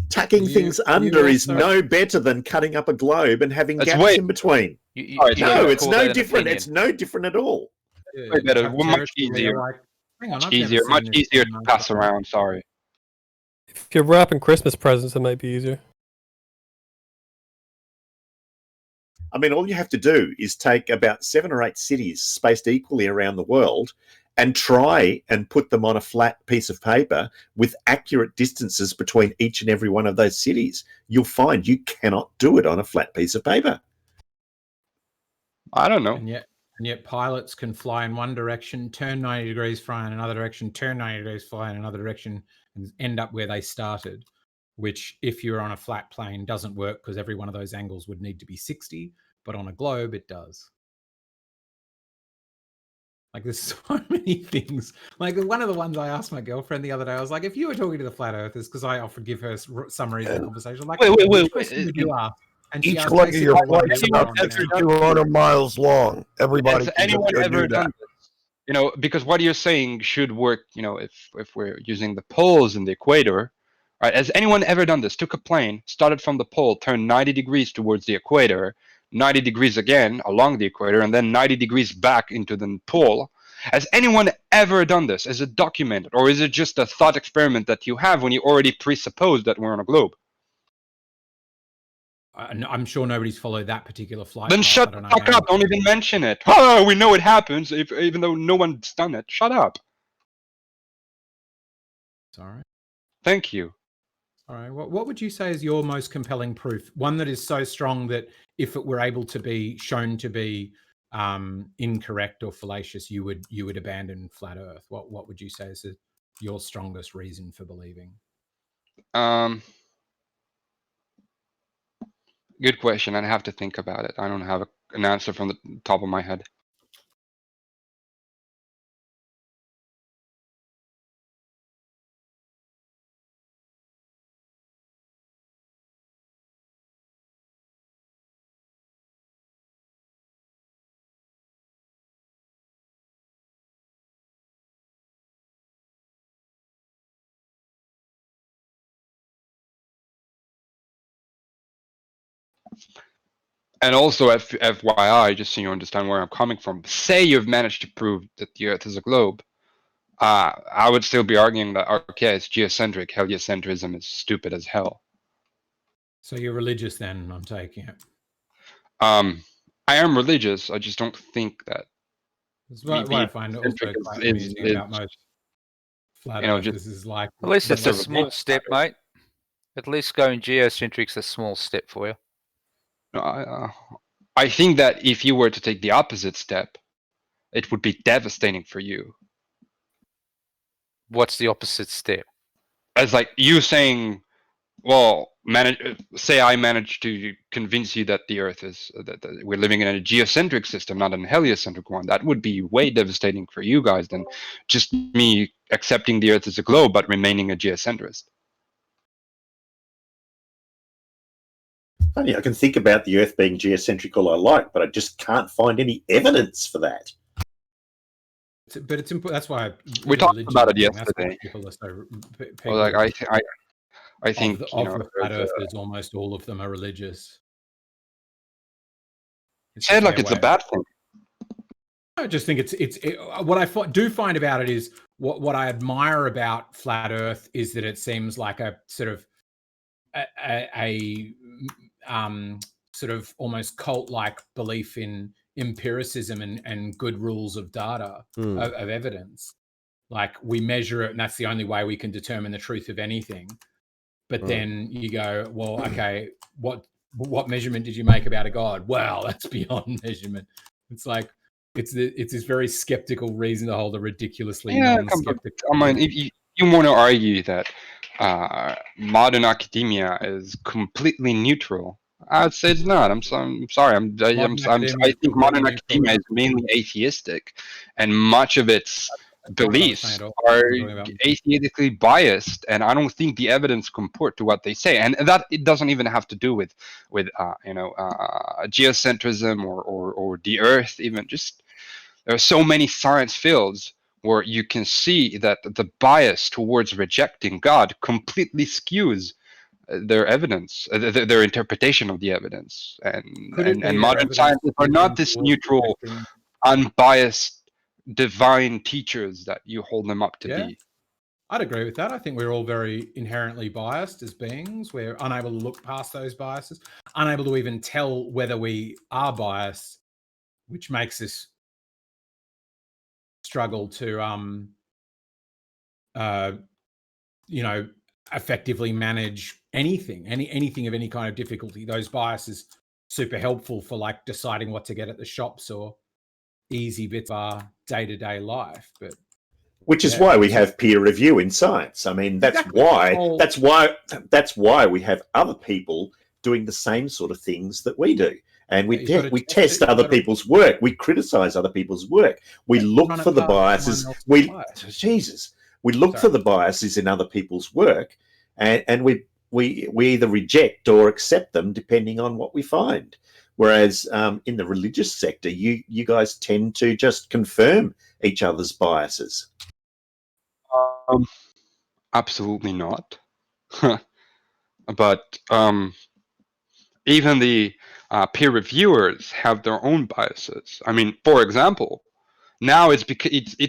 Tucking things under is no better than cutting up a globe and having That's gaps way- in between. Sorry, No, it's call no that an different. opinion. It's no different at all. Way better. Well, much easier. Hang on, Much I've never easier. seen Much this easier in to my pass life. around. Sorry. If you're wrapping Christmas presents, it might be easier. I mean, all you have to do is take about 7 or 8 cities spaced equally around the world and try and put them on a flat piece of paper with accurate distances between each and every one of those cities. You'll find you cannot do it on a flat piece of paper. I don't know. And yet pilots can fly in one direction, turn 90 degrees, fly in another direction, turn 90 degrees, fly in another direction, and end up where they started, which if you're on a flat plane doesn't work because every one of those angles would need to be 60, but on a globe it does. Like there's so many things. Like one of the ones I asked my girlfriend the other day, I was like, if you were talking to the flat earthers, because I often give her summaries of the conversation, like, which question would you ask? And she Each asked leg of your basically what flight's you about want to know. 200 miles long. Everybody Has can anyone go ever do that. done this? You know, because what you're saying should work. You know, if we're using the poles and the equator, right? Has anyone ever done this? Took a plane, started from the pole, turned 90 degrees towards the equator, 90 degrees again along the equator, and then 90 degrees back into the pole. Has anyone ever done this? Is it documented, or is it just a thought experiment that you have when you already presuppose that we're on a globe? I'm sure nobody's followed that particular flight. Then path. shut I the don't know fuck how up! Don't even mention it. Oh, we know it happens, even though no one's done it. Shut up. Sorry. Thank you. All right. What would you say is your most compelling proof? One that is so strong that if it were able to be shown to be incorrect or fallacious, you would abandon flat Earth. What would you say is your strongest reason for believing? Good question. I'd have to think about it. I don't have an answer from the top of my head. And also, FYI, just so you understand where I'm coming from, say you've managed to prove that the Earth is a globe, I would still be arguing that, okay, it's geocentric. Heliocentrism is stupid as hell. So you're religious then, I'm taking it. I am religious. I just don't think that. That's what I find also quite amusing about most flat earthers is like... At least it's a small step, mate. At least going geocentric's a small step for you. I think that if you were to take the opposite step, it would be devastating for you. What's the opposite step? As like you saying, well, say I managed to convince you that the Earth is that we're living in a geocentric system, not a heliocentric one. That would be way devastating for you guys than just me accepting the Earth as a globe but remaining a geocentrist. Funny, I can think about the Earth being geocentric all I like, but I just can't find any evidence for that. But it's important. That's why we talked about it yesterday. People are so well, like I think of the flat earthers, almost all of them are religious. Say it like it's a bad thing. I just think it's what I do find about it is what I admire about flat Earth is that it seems like a sort of a sort of almost cult-like belief in empiricism and good rules of data of evidence. Like we measure it, and that's the only way we can determine the truth of anything. But Right. then you go, well, okay, what measurement did you make about a god? Well, that's beyond measurement. It's like it's this very skeptical reason to hold a ridiculously non-skeptical. I mean, if you want to argue that modern academia is completely neutral, I'd say it's not. I'm sorry. I think modern academia is mainly atheistic, and much of its beliefs are atheistically biased, and I don't think the evidence comport to what they say. And that it doesn't even have to do with geocentrism or the Earth. Even just there are so many science fields where you can see that the bias towards rejecting God completely skews their evidence, their interpretation of the evidence, and modern scientists are not this neutral, unbiased, divine teachers that you hold them up to be. I'd agree with that. I think we're all very inherently biased as beings. We're unable to look past those biases, unable to even tell whether we are biased, which makes us struggle to effectively manage anything of any kind of difficulty. Those biases super helpful for like deciding what to get at the shops or easy bits of our day-to-day life, but which is why we have peer review in science. I mean, that's why we have other people doing the same sort of things that we do. And we test other people's work. We criticize other people's work. We look for the biases. We look for the biases in other people's work, and we either reject or accept them depending on what we find. Whereas in the religious sector, you guys tend to just confirm each other's biases. Absolutely not. But even the peer reviewers have their own biases. I mean, for example, now it's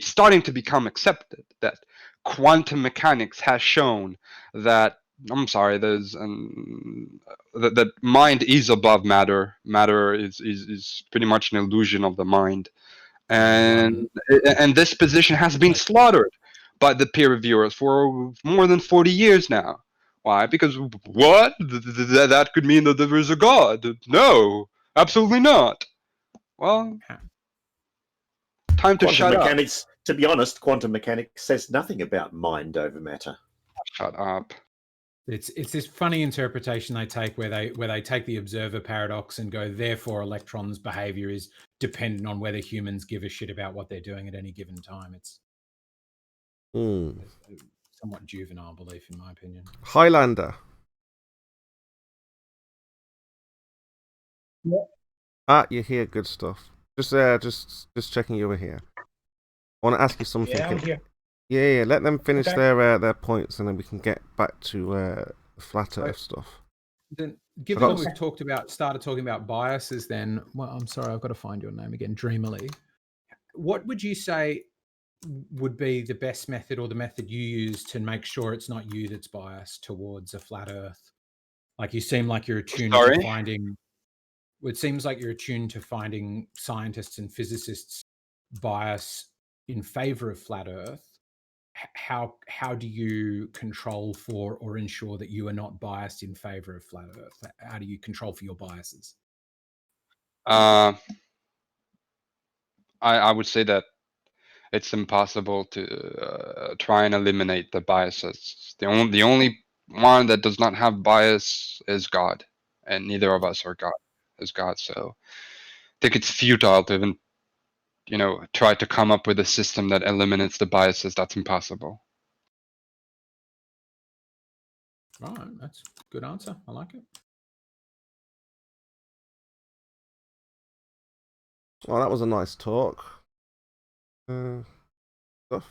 starting to become accepted that quantum mechanics has shown that there's that mind is above matter. Matter is pretty much an illusion of the mind, and this position has been slaughtered by the peer reviewers for more than 40 years now. Why? Because what? That could mean that there is a God. No, absolutely not. Well, time to shut up. To be honest, quantum mechanics says nothing about mind over matter. Shut up. It's this funny interpretation they take where they take the observer paradox and go, therefore electrons' behavior is dependent on whether humans give a shit about what they're doing at any given time. It's a somewhat juvenile belief, in my opinion. Highlander. You're here. Good stuff. Just checking you were here. I want to ask you something. Yeah, I'm here. Yeah. Let them finish their points, and then we can get back to the flat Earth stuff. Then, given that we've started talking about biases, then I'm sorry, I've got to find your name again. Dreamily. What would you say would be the best method, or the method you use to make sure it's not you that's biased towards a flat Earth? Like, you seem like you're attuned to finding. It seems like you're attuned to finding scientists and physicists bias in favor of flat Earth. How do you control for or ensure that you are not biased in favor of flat Earth? How do you control for your biases? I would say that it's impossible to try and eliminate the biases. The only one that does not have bias is God, and neither of us are God. So I think it's futile to even try to come up with a system that eliminates the biases. That's impossible. All right, that's a good answer. I like it. Well, that was a nice talk. Stuff.